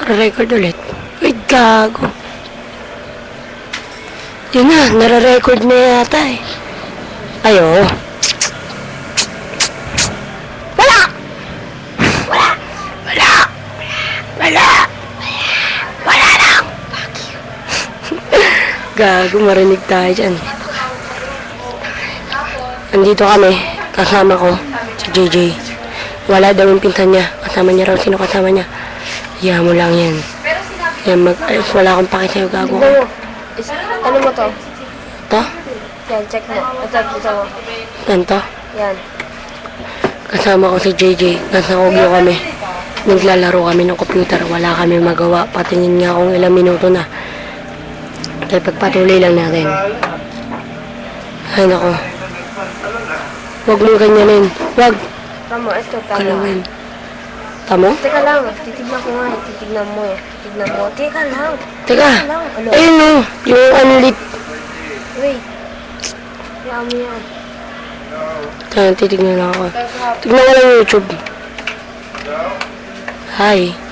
Record ulit. Wait, gago. Yun na, nare-record na yata eh. Ay, oo. Wala! Wala! Wala! Wala! Wala lang! Gago, marinig tayo dyan. Andito kami, kasama ko, si JJ. Wala daw yung pinsan niya. Kasama niya raw. Sino kasama niya? Hiya mo lang yan. Yan, ayos, wala akong paki sa'yo, gago ka. Ano mo to? Ito? Yan, check mo. Ito, ito mo. Ganito? Yan. Kasama ko si JJ. Nasa Kogyo kami. Naglalaro kami ng computer. Wala kami magawa. Patingin nga kung ilang minuto na. Kaya pagpatuloy lang natin. Ay, nako. Huwag mong ganyanin. Huwag. Tama, ito, tama. Kalawin. Tamo? Teka lang, titignan ko nga. Titignan mo eh. Titignan mo. Teka lang. Teka. lang. Ano? Ayun o. Yung unlit. Wait. Kaya mo yan. Titignan lang ako. Tignan ko lang yung YouTube. Hi.